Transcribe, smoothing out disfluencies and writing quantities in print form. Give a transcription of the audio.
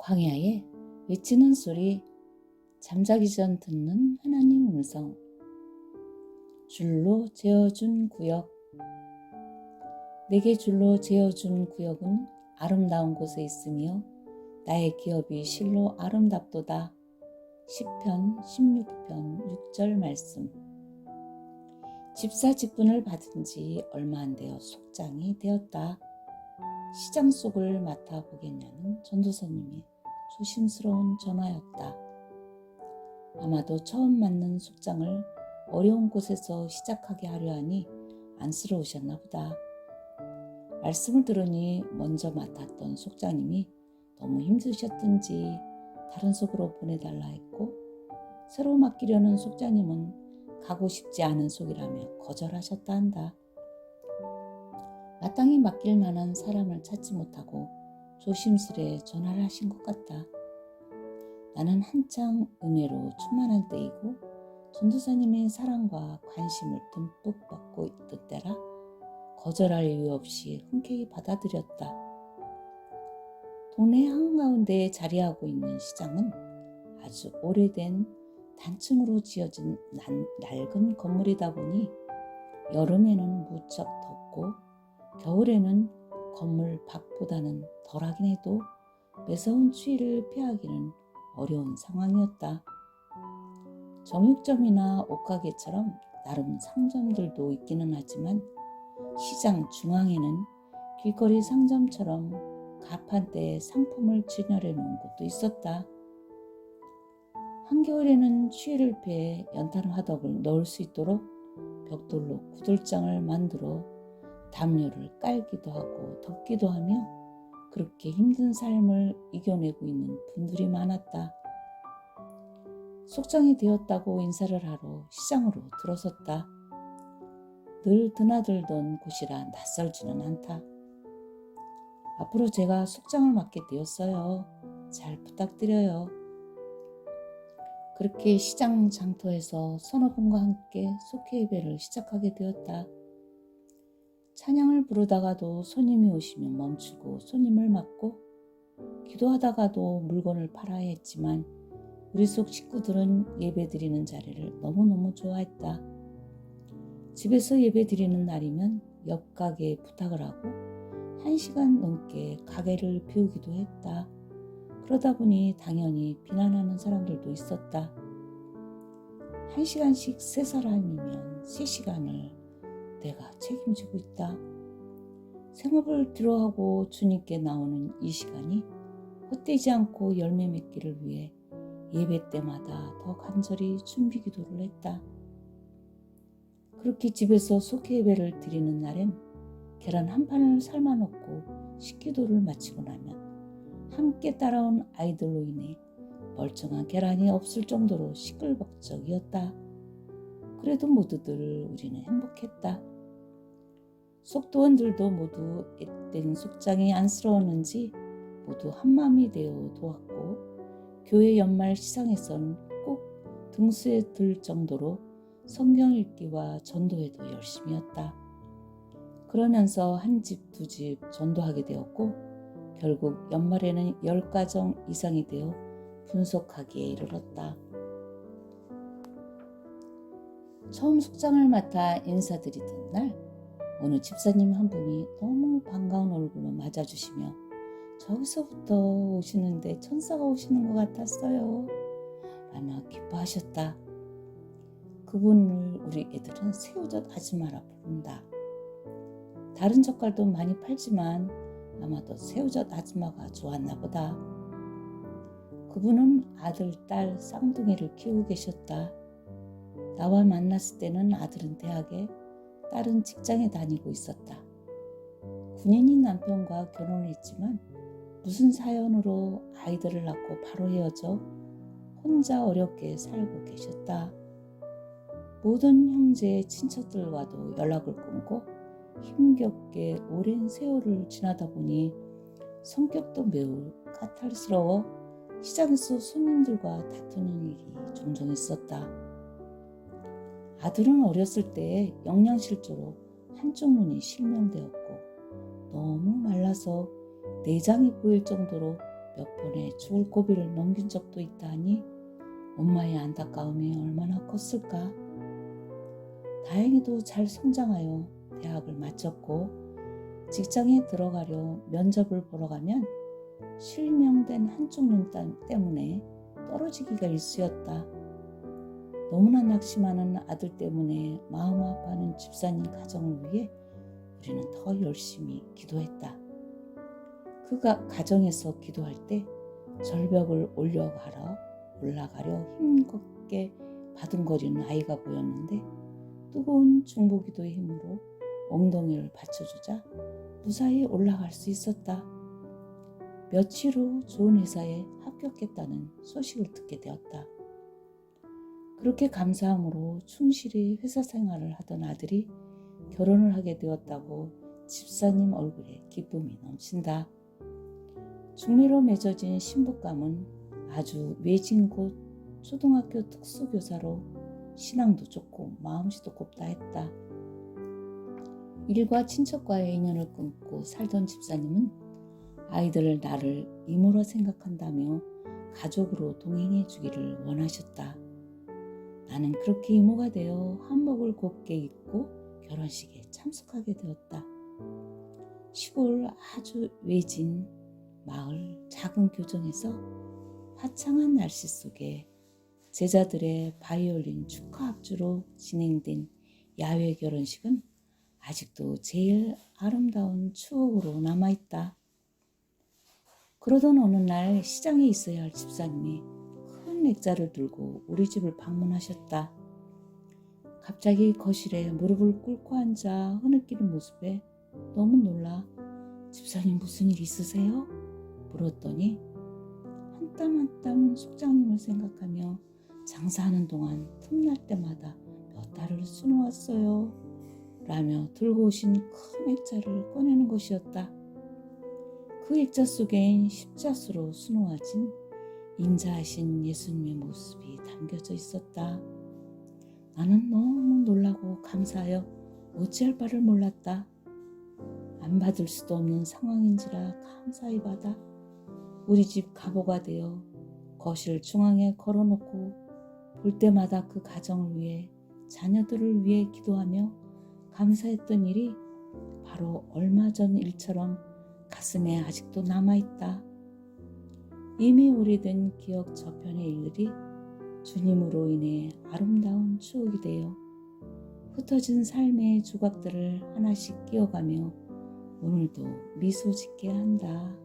광야에 외치는 소리, 잠자기 전 듣는 하나님 음성, 줄로 재어준 구역. 내게 줄로 재어준 구역은 아름다운 곳에 있으며 나의 기업이 실로 아름답도다. 시편 16편 6절 말씀. 집사 직분을 받은 지 얼마 안 되어 속장이 되었다. 시장 속을 맡아보겠냐는 전도사님의 조심스러운 전화였다. 아마도 처음 맡는 속장을 어려운 곳에서 시작하게 하려 하니 안쓰러우셨나 보다. 말씀을 들으니 먼저 맡았던 속장님이 너무 힘드셨든지 다른 속으로 보내달라 했고, 새로 맡기려는 속장님은 가고 싶지 않은 속이라며 거절하셨다 한다. 마땅히 맡길 만한 사람을 찾지 못하고 조심스레 전화를 하신 것 같다. 나는 한창 은혜로 충만한 때이고 전도사님의 사랑과 관심을 듬뿍 받고 있던 때라 거절할 이유 없이 흔쾌히 받아들였다. 동네 한가운데에 자리하고 있는 시장은 아주 오래된 단층으로 지어진 낡은 건물이다 보니 여름에는 무척 덥고 겨울에는 건물 밖보다는 덜하긴 해도 매서운 추위를 피하기는 어려운 상황이었다. 정육점이나 옷가게처럼 나름 상점들도 있기는 하지만 시장 중앙에는 길거리 상점처럼 가판대에 상품을 진열해 놓은 곳도 있었다. 한겨울에는 추위를 피해 연탄 화덕을 넣을 수 있도록 벽돌로 구들장을 만들어 담요를 깔기도 하고 덮기도 하며 그렇게 힘든 삶을 이겨내고 있는 분들이 많았다. 속장이 되었다고 인사를 하러 시장으로 들어섰다. 늘 드나들던 곳이라 낯설지는 않다. 앞으로 제가 속장을 맡게 되었어요. 잘 부탁드려요. 그렇게 시장 장터에서 서너 분과 함께 속회 예배를 시작하게 되었다. 찬양을 부르다가도 손님이 오시면 멈추고 손님을 맡고, 기도하다가도 물건을 팔아야 했지만 우리 속 식구들은 예배 드리는 자리를 너무너무 좋아했다. 집에서 예배 드리는 날이면 옆 가게에 부탁을 하고 1시간 넘게 가게를 비우기도 했다. 그러다 보니 당연히 비난하는 사람들도 있었다. 1시간씩 3사람이면 3시간을 내가 책임지고 있다. 생업을 뒤로하고 주님께 나오는 이 시간이 헛되지 않고 열매 맺기를 위해 예배 때마다 더 간절히 준비 기도를 했다. 그렇게 집에서 속회 예배를 드리는 날엔 계란 한 판을 삶아 놓고 식기도를 마치고 나면 함께 따라온 아이들로 인해 멀쩡한 계란이 없을 정도로 시끌벅적이었다. 그래도 모두들 우리는 행복했다. 속도원들도 모두 앳된 속장이 안쓰러웠는지 모두 한마음이 되어 도왔고, 교회 연말 시상에선 꼭 등수에 들 정도로 성경 읽기와 전도회도 열심히였다. 그러면서 한 집, 두 집 전도하게 되었고, 결국 연말에는 10가정 이상이 되어 분속하기에 이르렀다. 처음 속장을 맡아 인사드리던 날 어느 집사님 한 분이 너무 반가운 얼굴로 맞아주시며 저기서부터 오시는데 천사가 오시는 것 같았어요 라며 기뻐하셨다. 그분을 우리 애들은 새우젓 아줌마라 부른다. 다른 젓갈도 많이 팔지만 아마도 새우젓 아줌마가 좋았나 보다. 그분은 아들, 딸, 쌍둥이를 키우고 계셨다. 나와 만났을 때는 아들은 대학에, 딸은 직장에 다니고 있었다. 군인인 남편과 결혼을 했지만 무슨 사연으로 아이들을 낳고 바로 헤어져 혼자 어렵게 살고 계셨다. 모든 형제 친척들과도 연락을 끊고 힘겹게 오랜 세월을 지나다 보니 성격도 매우 까탈스러워 시장에서 손님들과 다투는 일이 종종 있었다. 아들은 어렸을 때 영양실조로 한쪽 눈이 실명되었고 너무 말라서 내장이 보일 정도로 몇 번의 죽을 고비를 넘긴 적도 있다 하니 엄마의 안타까움이 얼마나 컸을까. 다행히도 잘 성장하여 대학을 마쳤고 직장에 들어가려 면접을 보러 가면 실명된 한쪽 눈 때문에 떨어지기가 일쑤였다. 너무나 낙심하는 아들 때문에 마음 아파하는 집사님 가정을 위해 우리는 더 열심히 기도했다. 그 가정에서 기도할 때 절벽을 올라가려 힘겹게 바둥거리는 아이가 보였는데 뜨거운 중보기도의 힘으로 엉덩이를 받쳐주자 무사히 올라갈 수 있었다. 며칠 후 좋은 회사에 합격했다는 소식을 듣게 되었다. 그렇게 감사함으로 충실히 회사 생활을 하던 아들이 결혼을 하게 되었다고 집사님 얼굴에 기쁨이 넘친다. 중매로 맺어진 신부감은 아주 외진 곳 초등학교 특수교사로 신앙도 좋고 마음씨도 곱다 했다. 일과 친척과의 인연을 끊고 살던 집사님은 아이들을 나를 이모로 생각한다며 가족으로 동행해 주기를 원하셨다. 나는 그렇게 이모가 되어 한복을 곱게 입고 결혼식에 참석하게 되었다. 시골 아주 외진 마을 작은 교정에서 화창한 날씨 속에 제자들의 바이올린 축하 합주로 진행된 야외 결혼식은 아직도 제일 아름다운 추억으로 남아있다. 그러던 어느 날 시장에 있어야 할 집사님이 큰 액자를 들고 우리 집을 방문하셨다. 갑자기 거실에 무릎을 꿇고 앉아 흐느끼는 모습에 너무 놀라 집사님 무슨 일 있으세요? 물었더니 한 땀 한 땀 속장님을 생각하며 장사하는 동안 틈날 때마다 몇 달을 수놓았어요 라며 들고 오신 큰 액자를 꺼내는 것이었다. 그 액자 속엔 십자수로 수놓아진 인자하신 예수님의 모습이 담겨져 있었다. 나는 너무 놀라고 감사하여 어찌할 바를 몰랐다. 안 받을 수도 없는 상황인지라 감사히 받아 우리 집 가보가 되어 거실 중앙에 걸어놓고 볼 때마다 그 가정을 위해 자녀들을 위해 기도하며 감사했던 일이 바로 얼마 전 일처럼 가슴에 아직도 남아있다. 이미 오래된 기억 저편의 일들이 주님으로 인해 아름다운 추억이 되어 흩어진 삶의 조각들을 하나씩 끼워가며 오늘도 미소 짓게 한다.